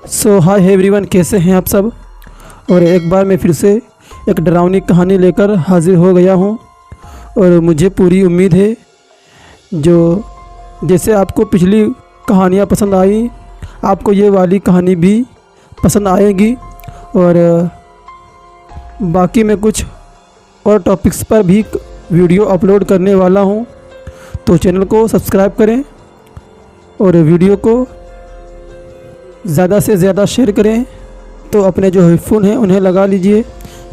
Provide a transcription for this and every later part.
सो hi everyone, कैसे हैं आप सब। और एक बार मैं फिर से एक डरावनी कहानी लेकर हाजिर हो गया हूं। और मुझे पूरी उम्मीद है जो जैसे आपको पिछली कहानियां पसंद आई, आपको ये वाली कहानी भी पसंद आएगी। और बाकी मैं कुछ और टॉपिक्स पर भी वीडियो अपलोड करने वाला हूं, तो चैनल को सब्सक्राइब करें और वीडियो को ज़्यादा से ज़्यादा शेयर करें। तो अपने जो हेडफोन हैं उन्हें लगा लीजिए,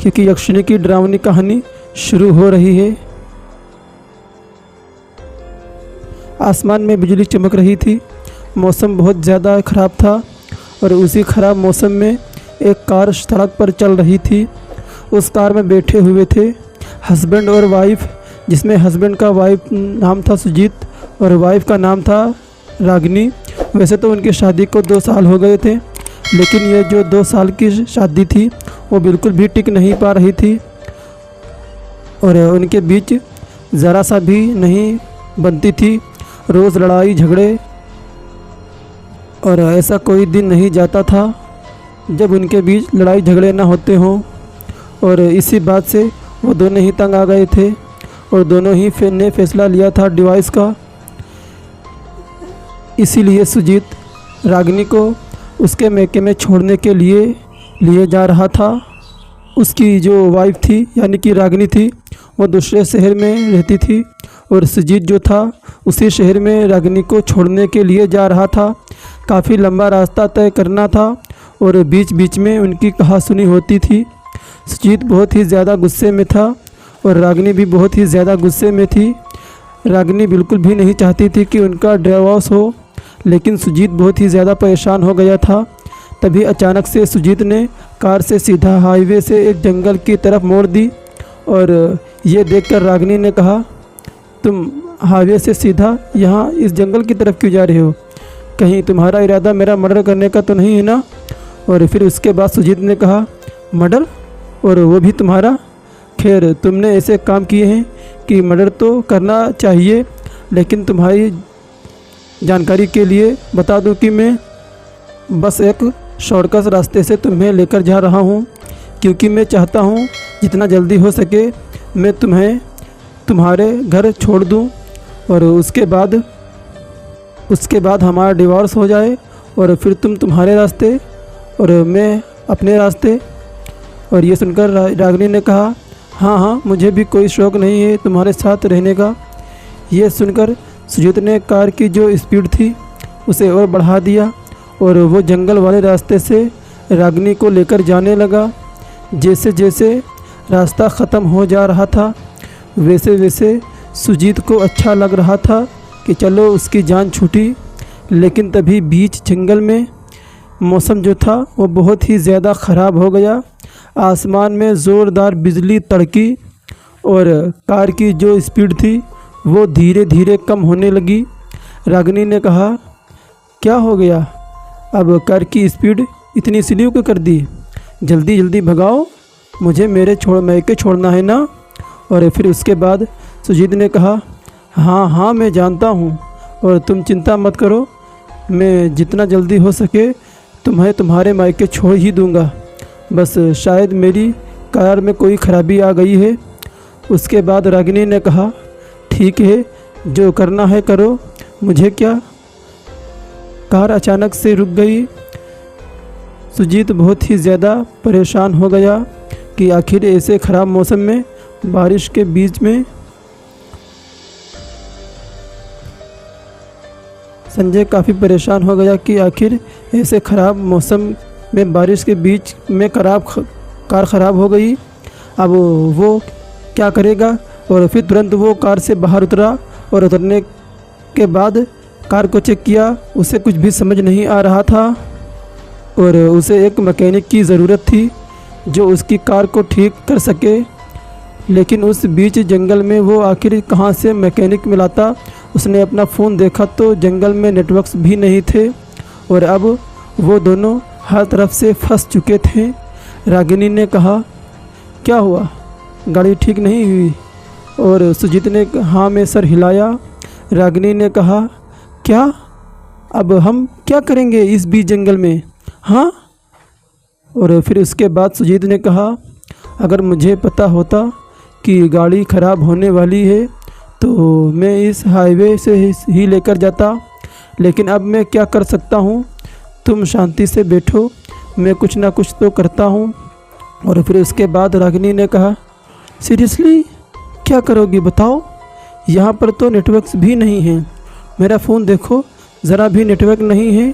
क्योंकि यक्षिणी की डरावनी कहानी शुरू हो रही है। आसमान में बिजली चमक रही थी, मौसम बहुत ज़्यादा ख़राब था। और उसी ख़राब मौसम में एक कार सड़क पर चल रही थी। उस कार में बैठे हुए थे हस्बैंड और वाइफ, जिसमें हस्बैंड का वाइफ नाम था सुजीत और वाइफ का नाम था रागिनी। वैसे तो उनकी शादी को 2 साल हो गए थे, लेकिन ये जो 2 साल की शादी थी वो बिल्कुल भी टिक नहीं पा रही थी। और उनके बीच ज़रा सा भी नहीं बनती थी। रोज़ लड़ाई झगड़े, और ऐसा कोई दिन नहीं जाता था जब उनके बीच लड़ाई झगड़े ना होते हों। और इसी बात से वो दोनों ही तंग आ गए थे और दोनों ही ने फैसला लिया था डिवोर्स का। इसीलिए सुजीत रागिनी को उसके मैके में छोड़ने के लिए जा रहा था। उसकी जो वाइफ थी यानी कि रागिनी थी, वो दूसरे शहर में रहती थी और सुजीत जो था उसी शहर में रागिनी को छोड़ने के लिए जा रहा था। काफ़ी लंबा रास्ता तय करना था और बीच बीच में उनकी कहासुनी होती थी। सुजीत बहुत ही ज़्यादा गुस्से में था और रागिनी भी बहुत ही ज़्यादा गुस्से में थी। रागिनी बिल्कुल भी नहीं चाहती थी कि उनका डिवोर्स हो, लेकिन सुजीत बहुत ही ज़्यादा परेशान हो गया था। तभी अचानक से सुजीत ने कार से सीधा हाईवे से एक जंगल की तरफ मोड़ दी। और ये देखकर रागिनी ने कहा, तुम हाईवे से सीधा यहाँ इस जंगल की तरफ क्यों जा रहे हो? कहीं तुम्हारा इरादा मेरा मर्डर करने का तो नहीं है ना? और फिर उसके बाद सुजीत ने कहा, मर्डर? और वो भी तुम्हारा? खैर, तुमने ऐसे काम किए हैं कि मर्डर तो करना चाहिए, लेकिन तुम्हारी जानकारी के लिए बता दूं कि मैं बस एक शॉर्टकट रास्ते से तुम्हें लेकर जा रहा हूं, क्योंकि मैं चाहता हूं जितना जल्दी हो सके मैं तुम्हें तुम्हारे घर छोड़ दूं और उसके बाद हमारा डिवोर्स हो जाए और फिर तुम तुम्हारे रास्ते और मैं अपने रास्ते। और ये सुनकर रागिनी ने कहा, हाँ, मुझे भी कोई शौक़ नहीं है तुम्हारे साथ रहने का। ये सुनकर सुजीत ने कार की जो स्पीड थी उसे और बढ़ा दिया और वो जंगल वाले रास्ते से रागिनी को लेकर जाने लगा। जैसे जैसे रास्ता ख़त्म हो जा रहा था वैसे वैसे सुजीत को अच्छा लग रहा था कि चलो उसकी जान छूटी। लेकिन तभी बीच जंगल में मौसम जो था वो बहुत ही ज़्यादा ख़राब हो गया। आसमान में ज़ोरदार बिजली तड़की और कार की जो स्पीड थी वो धीरे धीरे कम होने लगी। रागिनी ने कहा, क्या हो गया? अब कार की स्पीड इतनी स्लो क्यों कर दी? जल्दी जल्दी भगाओ, मुझे मेरे मैके छोड़ना है ना? और फिर उसके बाद सुजीत ने कहा, हाँ, मैं जानता हूँ और तुम चिंता मत करो, मैं जितना जल्दी हो सके तुम्हें तुम्हारे मैके छोड़ ही दूँगा। बस शायद मेरी कार में कोई ख़राबी आ गई है। उसके बाद रागिनी ने कहा, ठीक है, जो करना है करो, मुझे क्या। कार अचानक से रुक गई। सुजीत बहुत ही ज़्यादा परेशान हो गया कि आखिर ऐसे ख़राब मौसम में, बारिश के बीच में। संजय काफ़ी परेशान हो गया कि आखिर ऐसे ख़राब मौसम में, बारिश के बीच में कार ख़राब हो गई। अब वो क्या करेगा? और फिर तुरंत वो कार से बाहर उतरा और उतरने के बाद कार को चेक किया। उसे कुछ भी समझ नहीं आ रहा था और उसे एक मैकेनिक की ज़रूरत थी जो उसकी कार को ठीक कर सके। लेकिन उस बीच जंगल में वो आखिर कहाँ से मैकेनिक मिलाता? उसने अपना फ़ोन देखा तो जंगल में नेटवर्क्स भी नहीं थे और अब वो दोनों हर तरफ से फंस चुके थे। रागिनी ने कहा, क्या हुआ? गाड़ी ठीक नहीं हुई? और सुजीत ने हाँ में सर हिलाया। रागिनी ने कहा, क्या? अब हम क्या करेंगे इस बीच जंगल में? हाँ। और फिर उसके बाद सुजीत ने कहा, अगर मुझे पता होता कि गाड़ी ख़राब होने वाली है तो मैं इस हाईवे से ही लेकर जाता, लेकिन अब मैं क्या कर सकता हूँ। तुम शांति से बैठो, मैं कुछ ना कुछ तो करता हूँ। और फिर उसके बाद रागिनी ने कहा, सीरियसली क्या करोगी बताओ? यहाँ पर तो नेटवर्क्स भी नहीं है, मेरा फ़ोन देखो ज़रा भी नेटवर्क नहीं है।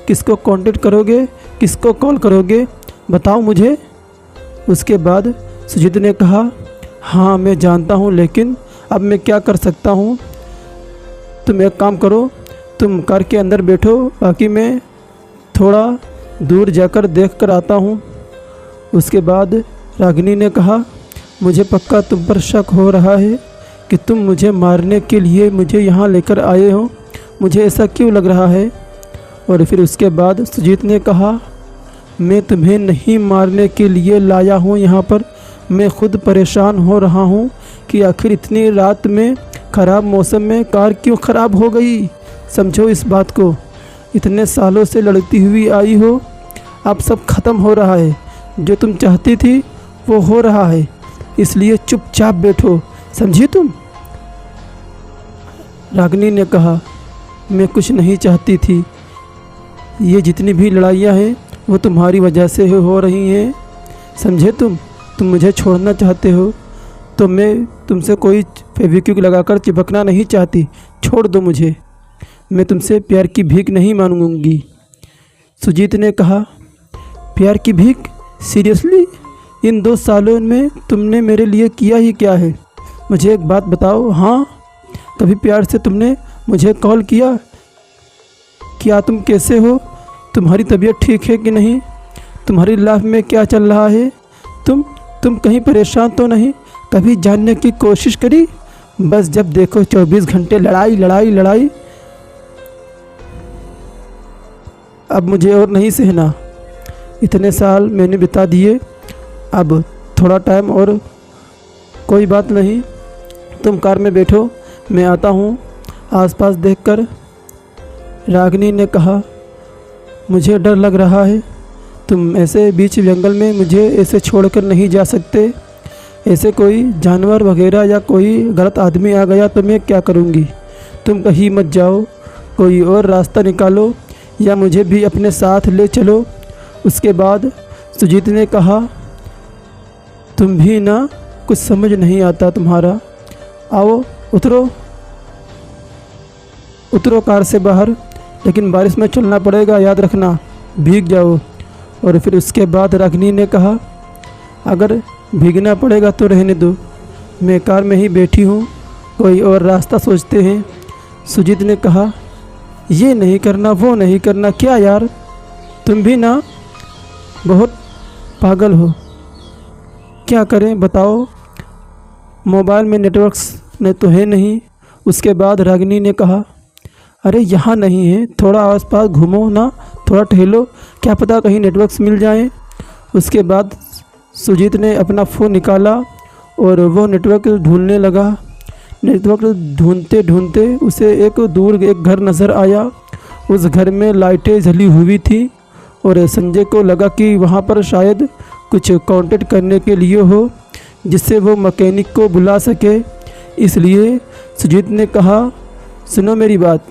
किसको कांटेक्ट करोगे, किसको कॉल करोगे, बताओ मुझे। उसके बाद सुजीत ने कहा, हाँ मैं जानता हूँ, लेकिन अब मैं क्या कर सकता हूँ। तुम एक काम करो, तुम कार के अंदर बैठो, बाकी मैं थोड़ा दूर जाकर देख कर आता हूँ। उसके बाद रागिनी ने कहा, मुझे पक्का तुम पर शक हो रहा है कि तुम मुझे मारने के लिए मुझे यहाँ लेकर आए हो, मुझे ऐसा क्यों लग रहा है। और फिर उसके बाद सुजीत ने कहा, मैं तुम्हें नहीं मारने के लिए लाया हूँ यहाँ पर, मैं खुद परेशान हो रहा हूँ कि आखिर इतनी रात में ख़राब मौसम में कार क्यों ख़राब हो गई। समझो इस बात को, इतने सालों से लड़ती हुई आई हो, अब सब ख़त्म हो रहा है, जो तुम चाहती थी वो हो रहा है, इसलिए चुपचाप बैठो, समझी तुम। रागिनी ने कहा, मैं कुछ नहीं चाहती थी, ये जितनी भी लड़ाइयाँ हैं वो तुम्हारी वजह से हो रही हैं, समझे तुम मुझे छोड़ना चाहते हो तो मैं तुमसे कोई फेविक्विक लगाकर चिपकना नहीं चाहती, छोड़ दो मुझे, मैं तुमसे प्यार की भीख नहीं मांगूंगी। सुजीत ने कहा, प्यार की भीख? सीरियसली? इन 2 सालों में तुमने मेरे लिए किया ही क्या है, मुझे एक बात बताओ। हाँ, कभी प्यार से तुमने मुझे कॉल किया? क्या तुम कैसे हो, तुम्हारी तबीयत ठीक है कि नहीं, तुम्हारी लाइफ में क्या चल रहा है, तुम कहीं परेशान तो नहीं, कभी जानने की कोशिश करी? बस जब देखो 24 घंटे लड़ाई लड़ाई लड़ाई। अब मुझे और नहीं सहना, इतने साल मैंने बिता दिए, अब थोड़ा टाइम और, कोई बात नहीं, तुम कार में बैठो, मैं आता हूँ आसपास देखकर। रागिनी ने कहा, मुझे डर लग रहा है, तुम ऐसे बीच जंगल में मुझे ऐसे छोड़कर नहीं जा सकते, ऐसे कोई जानवर वगैरह या कोई गलत आदमी आ गया तो मैं क्या करूँगी। तुम कहीं मत जाओ, कोई और रास्ता निकालो या मुझे भी अपने साथ ले चलो। उसके बाद सुजीत ने कहा, तुम भी ना कुछ समझ नहीं आता तुम्हारा, आओ उतरो कार से बाहर, लेकिन बारिश में चलना पड़ेगा, याद रखना, भीग जाओ। और फिर उसके बाद रागिनी ने कहा, अगर भीगना पड़ेगा तो रहने दो, मैं कार में ही बैठी हूँ, कोई और रास्ता सोचते हैं। सुजीत ने कहा, ये नहीं करना वो नहीं करना, क्या यार तुम भी ना बहुत पागल हो, क्या करें बताओ, मोबाइल में नेटवर्क्स ने तो है नहीं। उसके बाद रागिनी ने कहा, अरे यहाँ नहीं है, थोड़ा आसपास घूमो ना, थोड़ा टहलो, क्या पता कहीं नेटवर्क्स मिल जाएं। उसके बाद सुजीत ने अपना फ़ोन निकाला और वो नेटवर्क ढूंढने लगा। नेटवर्क ढूंढते ढूंढते उसे एक दूर एक घर नज़र आया। उस घर में लाइटें जली हुई थी और संजय को लगा कि वहाँ पर शायद कुछ कांटेक्ट करने के लिए हो, जिससे वो मैकेनिक को बुला सके। इसलिए सुजीत ने कहा, सुनो मेरी बात,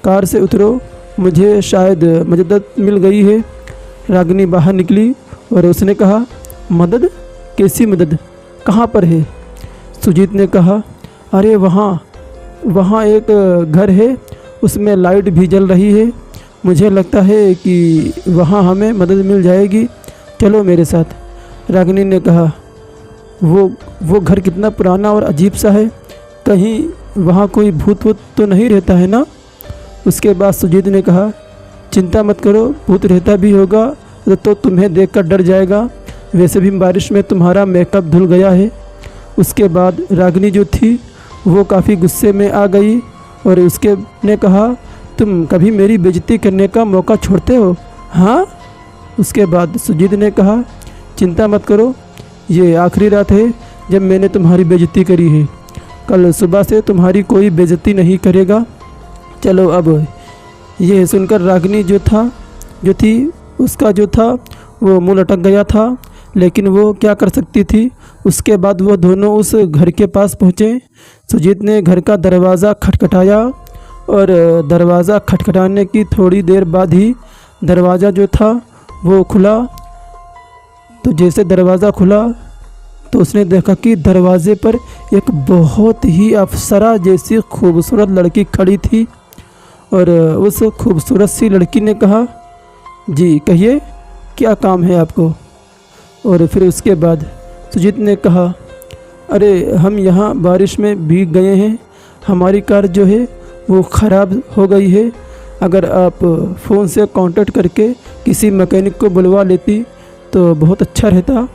कार से उतरो, मुझे शायद मदद मिल गई है। रागिनी बाहर निकली और उसने कहा, मदद? कैसी मदद, कहाँ पर है? सुजीत ने कहा, अरे वहाँ एक घर है, उसमें लाइट भी जल रही है, मुझे लगता है कि वहाँ हमें मदद मिल जाएगी, चलो मेरे साथ। रागिनी ने कहा, वो घर कितना पुराना और अजीब सा है, कहीं वहाँ कोई भूत वूत तो नहीं रहता है ना? उसके बाद सुजीत ने कहा, चिंता मत करो, भूत रहता भी होगा तो तुम्हें देखकर डर जाएगा, वैसे भी बारिश में तुम्हारा मेकअप धुल गया है। उसके बाद रागिनी जो थी वो काफ़ी गुस्से में आ गई और उसके ने कहा, तुम कभी मेरी बेइज्जती करने का मौका छोड़ते हो? हाँ। उसके बाद सुजीत ने कहा, चिंता मत करो, ये आखिरी रात है जब मैंने तुम्हारी बेइज्जती करी है, कल सुबह से तुम्हारी कोई बेइज्जती नहीं करेगा। चलो अब। ये सुनकर रागिनी जो थी उसका जो था वो मुंह लटक गया था, लेकिन वो क्या कर सकती थी। उसके बाद वो दोनों उस घर के पास पहुँचे। सुजीत ने घर का दरवाज़ा खटखटाया और दरवाज़ा खटखटाने की थोड़ी देर बाद ही दरवाज़ा जो था वो खुला। तो जैसे दरवाज़ा खुला तो उसने देखा कि दरवाज़े पर एक बहुत ही अप्सरा जैसी खूबसूरत लड़की खड़ी थी। और उस खूबसूरत सी लड़की ने कहा, जी कहिए क्या काम है आपको। और फिर उसके बाद सुजीत ने कहा, अरे हम यहाँ बारिश में भीग गए हैं, हमारी कार जो है वो ख़राब हो गई है। अगर आप फ़ोन से कांटेक्ट करके किसी मैकेनिक को बुलवा लेती तो बहुत अच्छा रहता।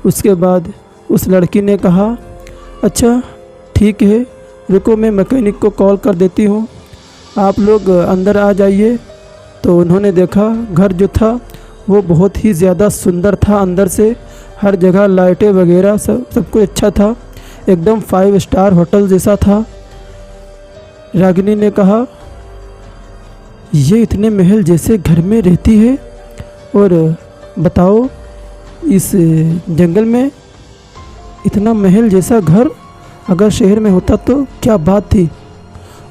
उसके बाद उस लड़की ने कहा, अच्छा ठीक है, रुको मैं मैकेनिक को कॉल कर देती हूँ, आप लोग अंदर आ जाइए। तो उन्होंने देखा घर जो था वो बहुत ही ज़्यादा सुंदर था। अंदर से हर जगह लाइटें वगैरह सब कुछ अच्छा था, एकदम 5 स्टार होटल जैसा था। रागिनी ने कहा, ये इतने महल जैसे घर में रहती है, और बताओ इस जंगल में इतना महल जैसा घर अगर शहर में होता तो क्या बात थी।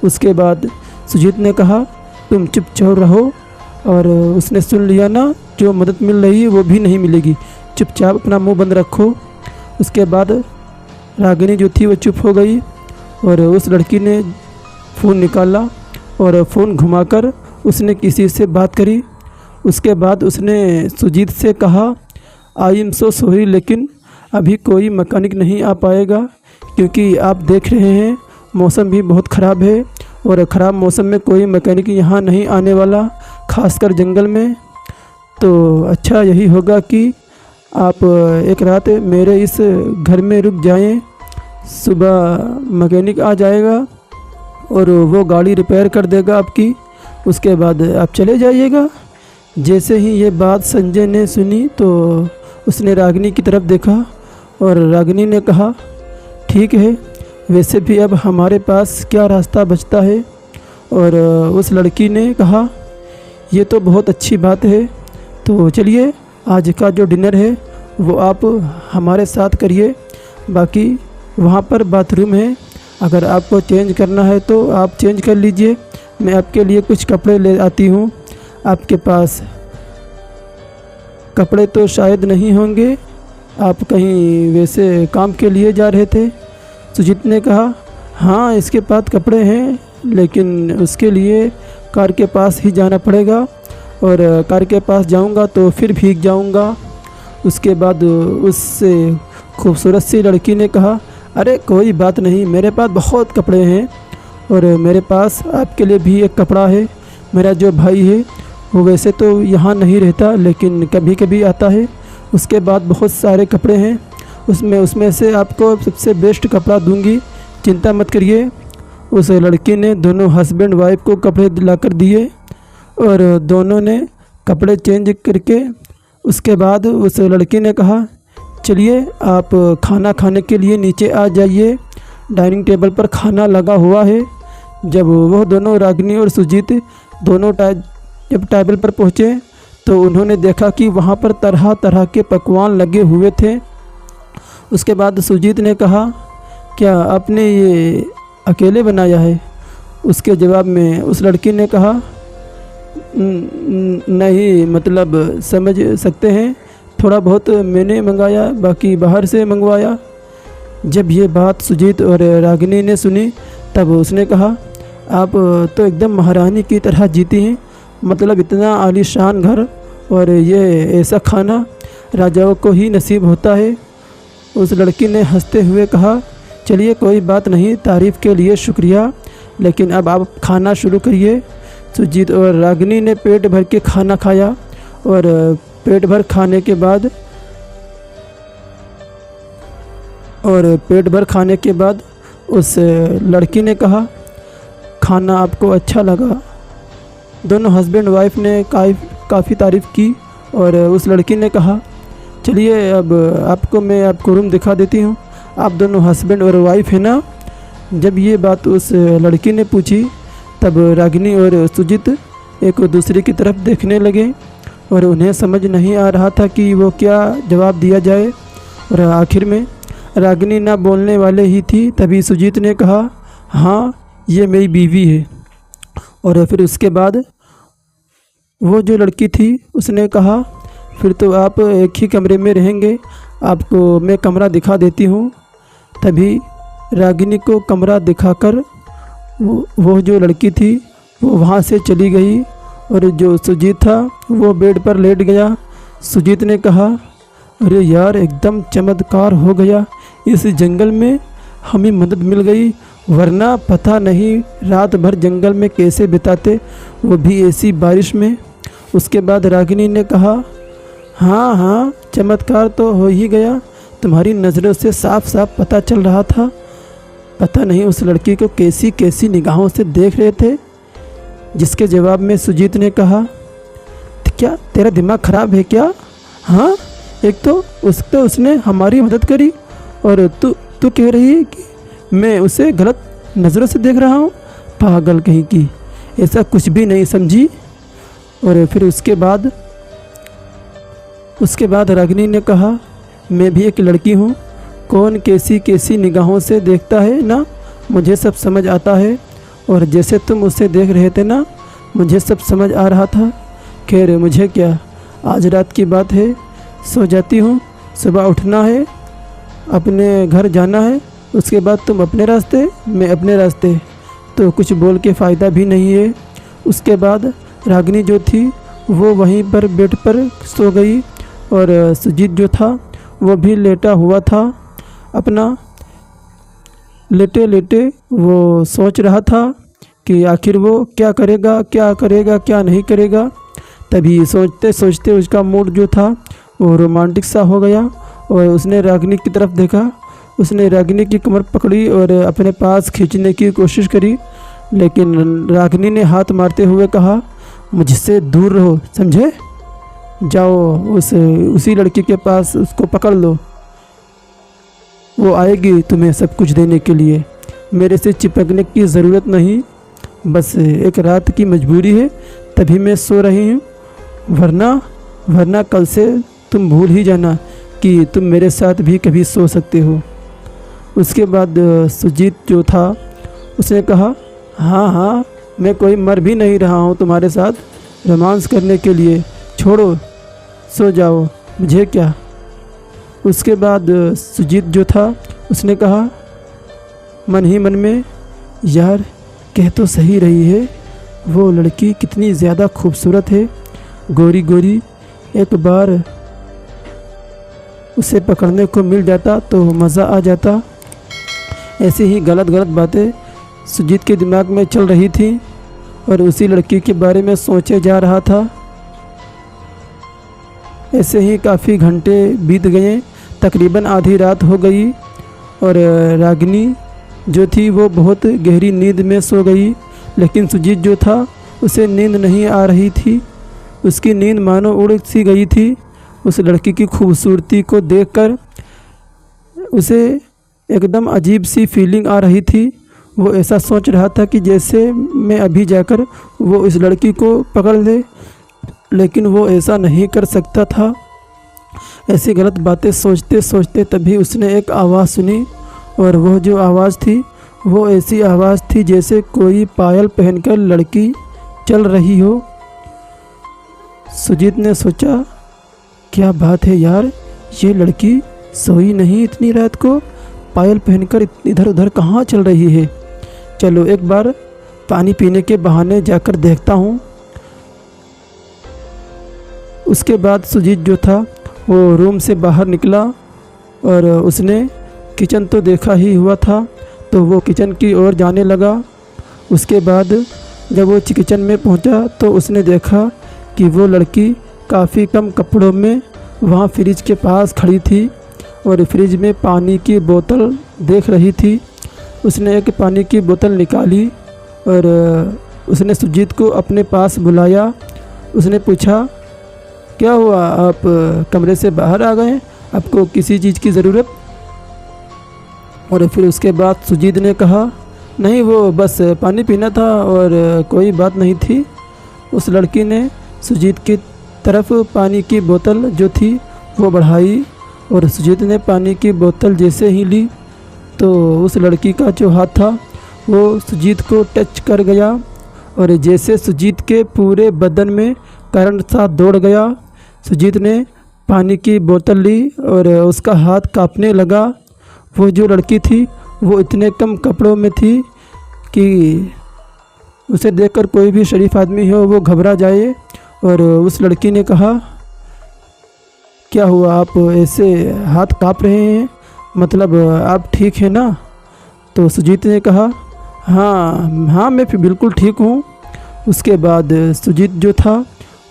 उसके बाद सुजीत ने कहा, तुम चुपचाप रहो, और उसने सुन लिया ना, जो मदद मिल रही है वो भी नहीं मिलेगी, चुपचाप अपना मुंह बंद रखो। उसके बाद रागिनी जो थी वो चुप हो गई और उस लड़की ने फ़ोन निकाला और फ़ोन घुमाकर उसने किसी से बात करी। उसके बाद उसने सुजीत से कहा, आई एम सो सॉरी, लेकिन अभी कोई मैकेनिक नहीं आ पाएगा, क्योंकि आप देख रहे हैं मौसम भी बहुत ख़राब है, और ख़राब मौसम में कोई मैकेनिक यहाँ नहीं आने वाला, ख़ासकर जंगल में। तो अच्छा यही होगा कि आप एक रात मेरे इस घर में रुक जाएं, सुबह मैकेनिक आ जाएगा और वो गाड़ी रिपेयर कर देगा आपकी, उसके बाद आप चले जाइएगा। जैसे ही ये बात संजय ने सुनी तो उसने रागिनी की तरफ देखा और रागिनी ने कहा, ठीक है, वैसे भी अब हमारे पास क्या रास्ता बचता है। और उस लड़की ने कहा, ये तो बहुत अच्छी बात है, तो चलिए आज का जो डिनर है वो आप हमारे साथ करिए, बाकी वहाँ पर बाथरूम है, अगर आपको चेंज करना है तो आप चेंज कर लीजिए, मैं आपके लिए कुछ कपड़े ले आती हूँ। आपके पास कपड़े तो शायद नहीं होंगे, आप कहीं वैसे काम के लिए जा रहे थे। सुजीत ने कहा, हाँ इसके पास कपड़े हैं, लेकिन उसके लिए कार के पास ही जाना पड़ेगा, और कार के पास जाऊंगा तो फिर भीग जाऊंगा। उसके बाद उससे खूबसूरत सी लड़की ने कहा, अरे कोई बात नहीं, मेरे पास बहुत कपड़े हैं, और मेरे पास आपके लिए भी एक कपड़ा है। मेरा जो भाई है वो वैसे तो यहाँ नहीं रहता, लेकिन कभी कभी आता है, उसके बाद बहुत सारे कपड़े हैं, उसमें से आपको सबसे बेस्ट कपड़ा दूंगी, चिंता मत करिए। उस लड़की ने दोनों हस्बैंड वाइफ को कपड़े दिलाकर दिए और दोनों ने कपड़े चेंज करके उसके बाद उस लड़की ने कहा, चलिए आप खाना खाने के लिए नीचे आ जाइए, डाइनिंग टेबल पर खाना लगा हुआ है। जब वह दोनों रागिनी और सुजीत दोनों जब टेबल पर पहुँचे तो उन्होंने देखा कि वहाँ पर तरह तरह के पकवान लगे हुए थे। उसके बाद सुजीत ने कहा, क्या आपने ये अकेले बनाया है? उसके जवाब में उस लड़की ने कहा, नहीं, मतलब समझ सकते हैं, थोड़ा बहुत मैंने मंगाया, बाकी बाहर से मंगवाया। जब ये बात सुजीत और रागिनी ने सुनी तब उसने कहा, आप तो एकदम महारानी की तरह जीती हैं, मतलब इतना आलीशान घर और ये ऐसा खाना राजाओं को ही नसीब होता है। उस लड़की ने हंसते हुए कहा, चलिए कोई बात नहीं, तारीफ़ के लिए शुक्रिया, लेकिन अब आप खाना शुरू करिए। सुजीत और रागिनी ने पेट भर के खाना खाया और पेट भर खाने के बाद उस लड़की ने कहा, खाना आपको अच्छा लगा? दोनों हस्बैंड वाइफ ने काफ़ी तारीफ़ की और उस लड़की ने कहा, चलिए अब मैं आपको रूम दिखा देती हूँ, आप दोनों हस्बैंड और वाइफ है ना? जब ये बात उस लड़की ने पूछी तब रागिनी और सुजीत एक दूसरे की तरफ देखने लगे और उन्हें समझ नहीं आ रहा था कि वो क्या जवाब दिया जाए। और आखिर में रागिनी ना बोलने वाले ही थी, तभी सुजीत ने कहा, हाँ ये मेरी बीवी है। और फिर उसके बाद वो जो लड़की थी उसने कहा, फिर तो आप एक ही कमरे में रहेंगे, आपको मैं कमरा दिखा देती हूँ। तभी रागिनी को कमरा दिखाकर वो जो लड़की थी वो वहाँ से चली गई। और जो सुजीत था वो बेड पर लेट गया। सुजीत ने कहा, अरे यार एकदम चमत्कार हो गया, इस जंगल में हमें मदद मिल गई, वरना पता नहीं रात भर जंगल में कैसे बिताते, वो भी ऐसी बारिश में। उसके बाद रागिनी ने कहा, हाँ हाँ चमत्कार तो हो ही गया, तुम्हारी नज़रों से साफ साफ पता चल रहा था, पता नहीं उस लड़की को कैसी कैसी निगाहों से देख रहे थे। जिसके जवाब में सुजीत ने कहा, क्या तेरा दिमाग ख़राब है क्या? हाँ, एक तो उसने हमारी मदद करी और तू कह रही है कि मैं उसे गलत नज़रों से देख रहा हूँ। पागल कहीं की, ऐसा कुछ भी नहीं समझी। और फिर उसके बाद रागिनी ने कहा, मैं भी एक लड़की हूँ, कौन कैसी कैसी निगाहों से देखता है ना, मुझे सब समझ आता है। और जैसे तुम उसे देख रहे थे ना, मुझे सब समझ आ रहा था। खैर मुझे क्या, आज रात की बात है, सो जाती हूँ, सुबह उठना है, अपने घर जाना है, उसके बाद तुम अपने रास्ते मैं अपने रास्ते, तो कुछ बोल के फ़ायदा भी नहीं है। उसके बाद रागिनी जो थी वो वहीं पर बेड पर सो गई और सुजीत जो था वो भी लेटा हुआ था। अपना लेटे लेटे वो सोच रहा था कि आखिर वो क्या करेगा क्या नहीं करेगा। तभी सोचते सोचते उसका मूड जो था वो रोमांटिक सा हो गया और उसने रागिनी की तरफ देखा। उसने रागिनी की कमर पकड़ी और अपने पास खींचने की कोशिश करी, लेकिन रागिनी ने हाथ मारते हुए कहा, मुझसे दूर रहो, समझे? जाओ उसी लड़की के पास उसको पकड़ लो, वो आएगी तुम्हें सब कुछ देने के लिए। मेरे से चिपकने की ज़रूरत नहीं, बस एक रात की मजबूरी है, तभी मैं सो रही हूँ, वरना कल से तुम भूल ही जाना कि तुम मेरे साथ भी कभी सो सकते हो। उसके बाद सुजीत जो था उसने कहा, हाँ मैं कोई मर भी नहीं रहा हूँ तुम्हारे साथ रोमांस करने के लिए, छोड़ो, सो जाओ, मुझे क्या। उसके बाद सुजीत जो था उसने कहा मन ही मन में, यार कह तो सही रही है, वो लड़की कितनी ज़्यादा खूबसूरत है, गोरी गोरी, एक बार उसे पकड़ने को मिल जाता तो मज़ा आ जाता। ऐसी ही गलत बातें सुजीत के दिमाग में चल रही थी और उसी लड़की के बारे में सोचे जा रहा था। ऐसे ही काफ़ी घंटे बीत गए, तकरीबन आधी रात हो गई और रागिनी जो थी वो बहुत गहरी नींद में सो गई। लेकिन सुजीत जो था उसे नींद नहीं आ रही थी, उसकी नींद मानो उड़ सी गई थी। उस लड़की की खूबसूरती को देखकर उसे एकदम अजीब सी फीलिंग आ रही थी। वो ऐसा सोच रहा था कि जैसे मैं अभी जाकर वो इस लड़की को पकड़ ले, लेकिन वो ऐसा नहीं कर सकता था। ऐसी गलत बातें सोचते सोचते तभी उसने एक आवाज़ सुनी और वह जो आवाज़ थी वो ऐसी आवाज़ थी जैसे कोई पायल पहनकर लड़की चल रही हो। सुजीत ने सोचा, क्या बात है यार, ये लड़की सोई नहीं इतनी रात को, पायल पहनकर इधर उधर कहाँ चल रही है। चलो एक बार पानी पीने के बहाने जाकर देखता हूँ। उसके बाद सुजीत जो था वो रूम से बाहर निकला और उसने किचन तो देखा ही हुआ था, तो वो किचन की ओर जाने लगा। उसके बाद जब वो किचन में पहुंचा तो उसने देखा कि वो लड़की काफ़ी कम कपड़ों में वहाँ फ्रिज के पास खड़ी थी और फ्रिज में पानी की बोतल देख रही थी। उसने एक पानी की बोतल निकाली और उसने सुजीत को अपने पास बुलाया। उसने पूछा, क्या हुआ, आप कमरे से बाहर आ गए, आपको किसी चीज़ की ज़रूरत? और फिर उसके बाद सुजीत ने कहा, नहीं वो बस पानी पीना था और कोई बात नहीं थी। उस लड़की ने सुजीत की तरफ पानी की बोतल जो थी वो बढ़ाई और सुजीत ने पानी की बोतल जैसे ही ली तो उस लड़की का जो हाथ था वो सुजीत को टच कर गया और जैसे सुजीत के पूरे बदन में करंट सा दौड़ गया। सुजीत ने पानी की बोतल ली और उसका हाथ कांपने लगा। वो जो लड़की थी वो इतने कम कपड़ों में थी कि उसे देखकर कोई भी शरीफ आदमी हो वो घबरा जाए। और उस लड़की ने कहा, क्या हुआ, आप ऐसे हाथ काँप रहे हैं, मतलब आप ठीक हैं ना? तो सुजीत ने कहा, हाँ मैं फिर बिल्कुल ठीक हूँ। उसके बाद सुजीत जो था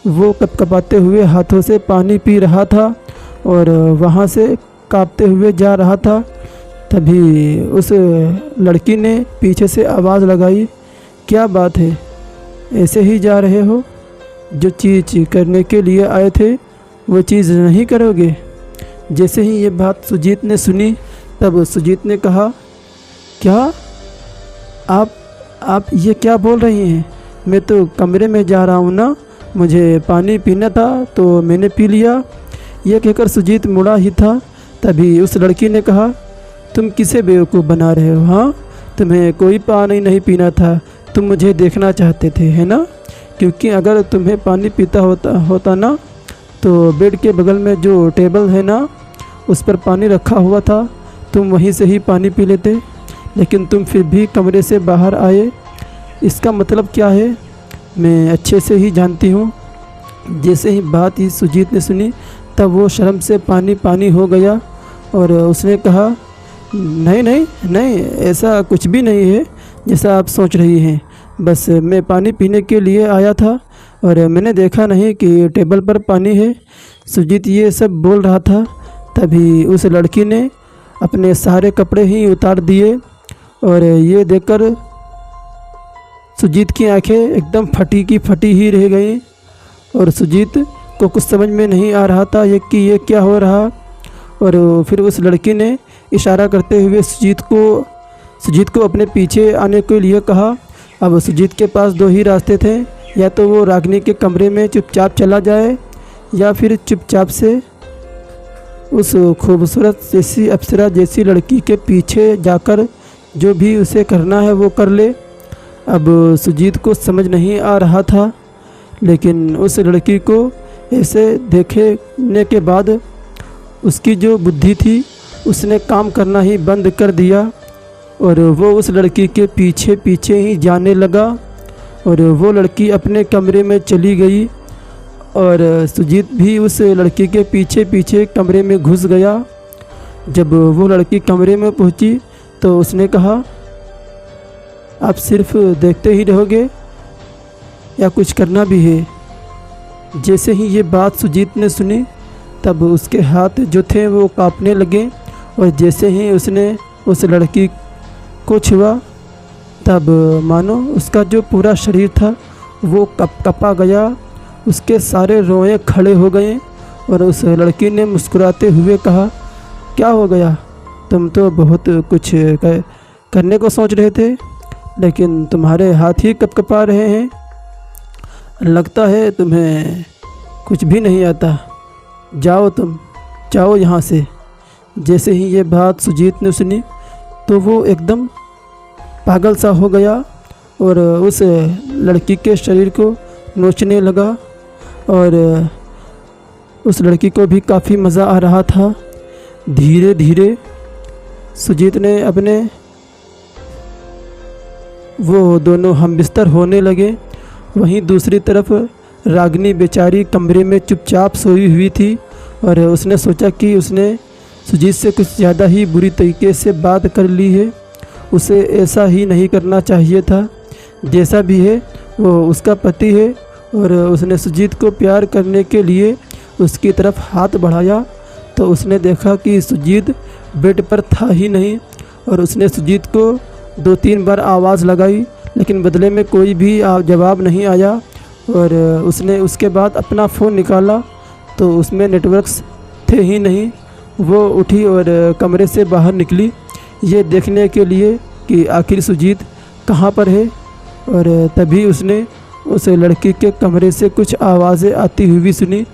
वो कपकपाते हुए हाथों से पानी पी रहा था और वहाँ से काँपते हुए जा रहा था। तभी उस लड़की ने पीछे से आवाज़ लगाई, क्या बात है, ऐसे ही जा रहे हो? जो चीज़ करने के लिए आए थे वो चीज़ नहीं करोगे? जैसे ही ये बात सुजीत ने सुनी तब सुजीत ने कहा, क्या आप ये क्या बोल रही हैं? मैं तो कमरे में जा रहा हूँ ना, मुझे पानी पीना था तो मैंने पी लिया। ये कहकर सुजीत मुड़ा ही था तभी उस लड़की ने कहा, तुम किसे बेवकूफ़ बना रहे हो? हाँ, तुम्हें कोई पानी नहीं पीना था, तुम मुझे देखना चाहते थे, है ना? क्योंकि अगर तुम्हें पानी पीता होता ना तो बेड के बगल में जो टेबल है ना उस पर पानी रखा हुआ था, तुम वहीं से ही पानी पी लेते। लेकिन तुम फिर भी कमरे से बाहर आए, इसका मतलब क्या है मैं अच्छे से ही जानती हूँ। जैसे ही बात ही सुजीत ने सुनी तब वो शर्म से पानी हो गया और उसने कहा, नहीं ऐसा कुछ भी नहीं है जैसा आप सोच रही हैं, बस मैं पानी पीने के लिए आया था और मैंने देखा नहीं कि टेबल पर पानी है। सुजीत ये सब बोल रहा था तभी उस लड़की ने अपने सारे कपड़े ही उतार दिए और ये देखकर सुजीत की आंखें एकदम फटी की फटी ही रह गईं और सुजीत को कुछ समझ में नहीं आ रहा था कि ये क्या हो रहा। और फिर उस लड़की ने इशारा करते हुए सुजीत को अपने पीछे आने के लिए कहा। अब सुजीत के पास दो ही रास्ते थे, या तो वो रागिनी के कमरे में चुपचाप चला जाए या फिर चुपचाप से उस खूबसूरत जैसी अप्सरा जैसी लड़की के पीछे जाकर जो भी उसे करना है वो कर ले। अब सुजीत को समझ नहीं आ रहा था, लेकिन उस लड़की को ऐसे देखने के बाद उसकी जो बुद्धि थी उसने काम करना ही बंद कर दिया और वो उस लड़की के पीछे पीछे ही जाने लगा और वो लड़की अपने कमरे में चली गई और सुजीत भी उस लड़की के पीछे पीछे कमरे में घुस गया। जब वो लड़की कमरे में पहुंची तो उसने कहा, आप सिर्फ देखते ही रहोगे या कुछ करना भी है? जैसे ही ये बात सुजीत ने सुनी तब उसके हाथ जो थे वो कांपने लगे और जैसे ही उसने उस लड़की को छुआ तब मानो उसका जो पूरा शरीर था वो कपा गया, उसके सारे रोए खड़े हो गए और उस लड़की ने मुस्कुराते हुए कहा, क्या हो गया, तुम तो बहुत कुछ करने को सोच रहे थे लेकिन तुम्हारे हाथ ही कपा रहे हैं, लगता है तुम्हें कुछ भी नहीं आता, जाओ यहाँ से। जैसे ही ये बात सुजीत ने सुनी तो वो एकदम पागल सा हो गया और उस लड़की के शरीर को नोचने लगा और उस लड़की को भी काफ़ी मज़ा आ रहा था। धीरे धीरे सुजीत ने अपने वो दोनों हमबिस्तर होने लगे। वहीं दूसरी तरफ रागिनी बेचारी कमरे में चुपचाप सोई हुई थी और उसने सोचा कि उसने सुजीत से कुछ ज़्यादा ही बुरी तरीके से बात कर ली है, उसे ऐसा ही नहीं करना चाहिए था। जैसा भी है वो उसका पति है और उसने सुजीत को प्यार करने के लिए उसकी तरफ हाथ बढ़ाया तो उसने देखा कि सुजीत बेड पर था ही नहीं और उसने सुजीत को 2-3 बार आवाज़ लगाई लेकिन बदले में कोई भी जवाब नहीं आया और उसने उसके बाद अपना फ़ोन निकाला तो उसमें नेटवर्क्स थे ही नहीं। वो उठी और कमरे से बाहर निकली ये देखने के लिए कि आखिर सुजीत कहाँ पर है और तभी उसने उस लड़की के कमरे से कुछ आवाज़ें आती हुई सुनी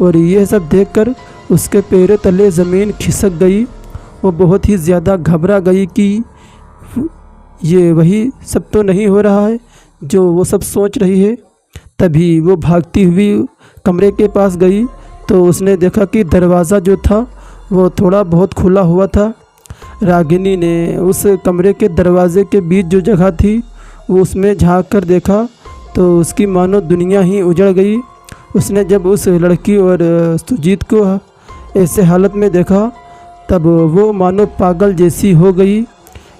और यह सब देखकर उसके पैरों तले ज़मीन खिसक गई। वो बहुत ही ज़्यादा घबरा गई कि ये वही सब तो नहीं हो रहा है जो वो सब सोच रही है। तभी वो भागती हुई कमरे के पास गई तो उसने देखा कि दरवाज़ा जो था वो थोड़ा बहुत खुला हुआ था। रागिनी ने उस कमरे के दरवाज़े के बीच जो जगह थी वो उसमें झांक कर देखा तो उसकी मानो दुनिया ही उजड़ गई। उसने जब उस लड़की और सुजीत को ऐसे हालत में देखा तब वो मानो पागल जैसी हो गई,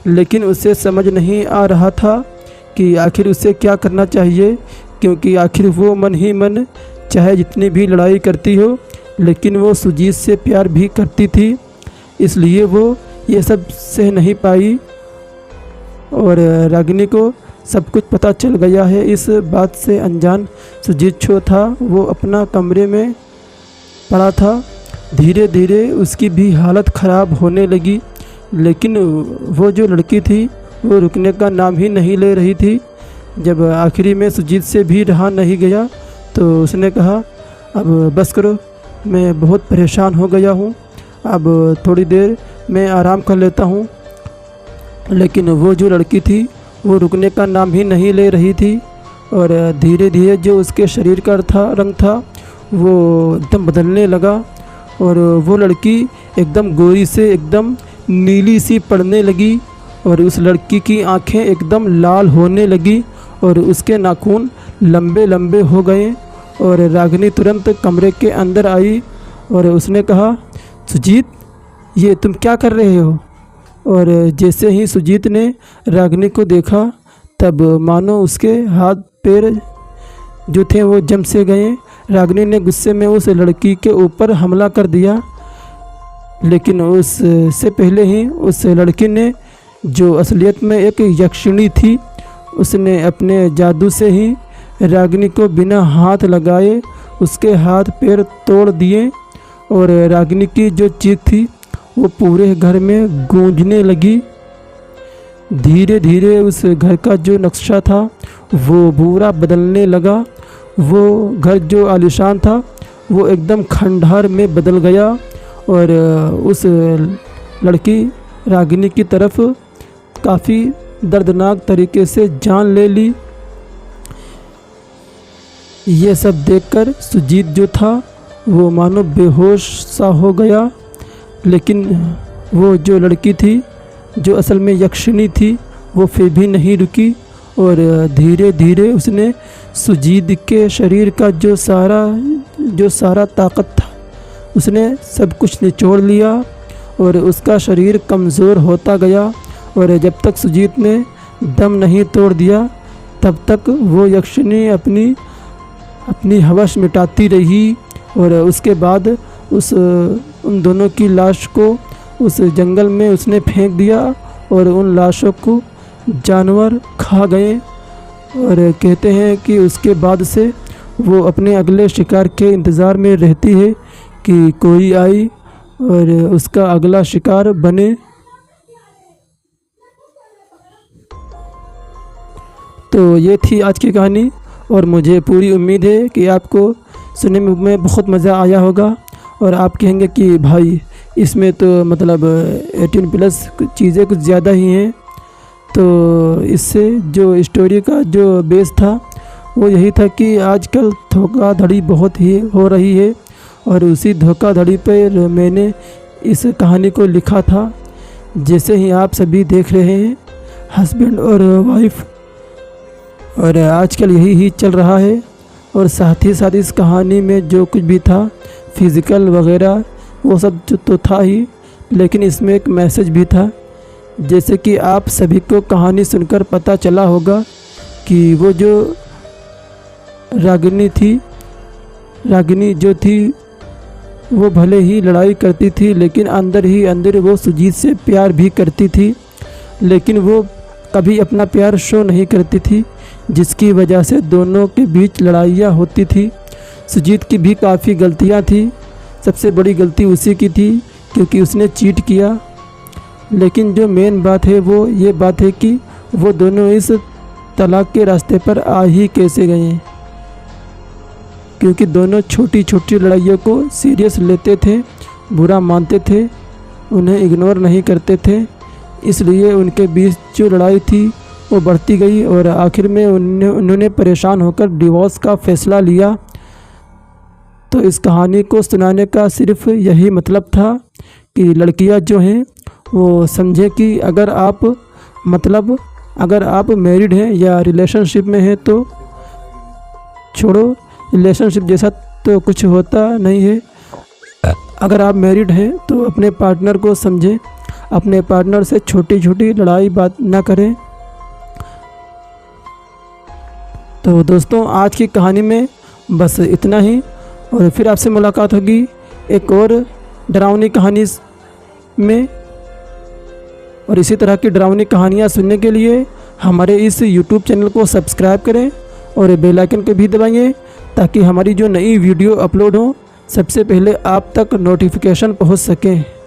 लेकिन उसे समझ नहीं आ रहा था कि आखिर उसे क्या करना चाहिए, क्योंकि आखिर वो मन ही मन चाहे जितनी भी लड़ाई करती हो लेकिन वो सुजीत से प्यार भी करती थी। इसलिए वो ये सब सह नहीं पाई और रागिनी को सब कुछ पता चल गया है। इस बात से अनजान सुजीत जो था वो अपना कमरे में पड़ा था। धीरे धीरे उसकी भी हालत ख़राब होने लगी, लेकिन वो जो लड़की थी वो रुकने का नाम ही नहीं ले रही थी। जब आखिरी में सुजीत से भी रहा नहीं गया तो उसने कहा, अब बस करो, मैं बहुत परेशान हो गया हूँ, अब थोड़ी देर मैं आराम कर लेता हूँ। लेकिन वो जो लड़की थी वो रुकने का नाम ही नहीं ले रही थी और धीरे धीरे जो उसके शरीर का रंग था वो एकदम बदलने लगा और वो लड़की एकदम गोरी से एकदम नीली सी पड़ने लगी और उस लड़की की आंखें एकदम लाल होने लगी और उसके नाखून लंबे लंबे हो गए। और रागिनी तुरंत कमरे के अंदर आई और उसने कहा, सुजीत, ये तुम क्या कर रहे हो? और जैसे ही सुजीत ने रागिनी को देखा तब मानो उसके हाथ पैर जो थे वो जम से गए। रागिनी ने गुस्से में उस लड़की के ऊपर हमला कर दिया, लेकिन उससे पहले ही उस लड़की ने, जो असलियत में एक यक्षिणी थी, उसने अपने जादू से ही रागिनी को बिना हाथ लगाए उसके हाथ पैर तोड़ दिए और रागिनी की जो चीख थी वो पूरे घर में गूंजने लगी। धीरे धीरे उस घर का जो नक्शा था वो पूरा बदलने लगा। वो घर जो आलीशान था वो एकदम खंडहर में बदल गया और उस लड़की रागिनी की तरफ काफ़ी दर्दनाक तरीके से जान ले ली। ये सब देखकर सुजीत जो था वो मानो बेहोश सा हो गया, लेकिन वो जो लड़की थी जो असल में यक्षिणी थी वो फिर भी नहीं रुकी और धीरे धीरे उसने सुजीत के शरीर का जो सारा ताकत था उसने सब कुछ निचोड़ लिया और उसका शरीर कमज़ोर होता गया। और जब तक सुजीत ने दम नहीं तोड़ दिया तब तक वो यक्षिणी अपनी हवस मिटाती रही और उसके बाद उन दोनों की लाश को उस जंगल में उसने फेंक दिया और उन लाशों को जानवर खा गए। और कहते हैं कि उसके बाद से वो अपने अगले शिकार के इंतज़ार में रहती है कि कोई आई और उसका अगला शिकार बने। तो ये थी आज की कहानी और मुझे पूरी उम्मीद है कि आपको सुनने में बहुत मज़ा आया होगा और आप कहेंगे कि भाई इसमें तो मतलब 18+ चीज़ें कुछ ज़्यादा ही हैं। तो इससे जो स्टोरी का जो बेस था वो यही था कि आजकल धोखाधड़ी बहुत ही हो रही है और उसी धोखाधड़ी पर मैंने इस कहानी को लिखा था। जैसे ही आप सभी देख रहे हैं, हस्बैंड और वाइफ, और आजकल यही ही चल रहा है। और साथ ही साथ इस कहानी में जो कुछ भी था फिज़िकल वगैरह वो सब जो तो था ही, लेकिन इसमें एक मैसेज भी था। जैसे कि आप सभी को कहानी सुनकर पता चला होगा कि वो जो रागिनी जो थी वो भले ही लड़ाई करती थी लेकिन अंदर ही अंदर वो सुजीत से प्यार भी करती थी, लेकिन वो कभी अपना प्यार शो नहीं करती थी, जिसकी वजह से दोनों के बीच लड़ाइयाँ होती थी। सुजीत की भी काफ़ी गलतियाँ थी, सबसे बड़ी गलती उसी की थी क्योंकि उसने चीट किया। लेकिन जो मेन बात है वो ये बात है कि वो दोनों इस तलाक के रास्ते पर आ ही कैसे गए, क्योंकि दोनों छोटी छोटी लड़ाइयों को सीरियस लेते थे, बुरा मानते थे, उन्हें इग्नोर नहीं करते थे। इसलिए उनके बीच जो लड़ाई थी वो बढ़ती गई और आखिर में उन्होंने परेशान होकर डिवोर्स का फ़ैसला लिया। तो इस कहानी को सुनाने का सिर्फ यही मतलब था कि लड़कियां जो हैं वो समझे कि अगर आप मैरिड हैं या रिलेशनशिप में हैं तो छोड़ो, रिलेशनशिप जैसा तो कुछ होता नहीं है। अगर आप मैरिड हैं तो अपने पार्टनर को समझें, अपने पार्टनर से छोटी छोटी लड़ाई बात ना करें। तो दोस्तों आज की कहानी में बस इतना ही, और फिर आपसे मुलाकात होगी एक और डरावनी कहानी में। और इसी तरह की डरावनी कहानियाँ सुनने के लिए हमारे इस YouTube चैनल को सब्सक्राइब करें और बेल आइकन को भी दबाइए, ताकि हमारी जो नई वीडियो अपलोड हो सबसे पहले आप तक नोटिफिकेशन पहुंच सके।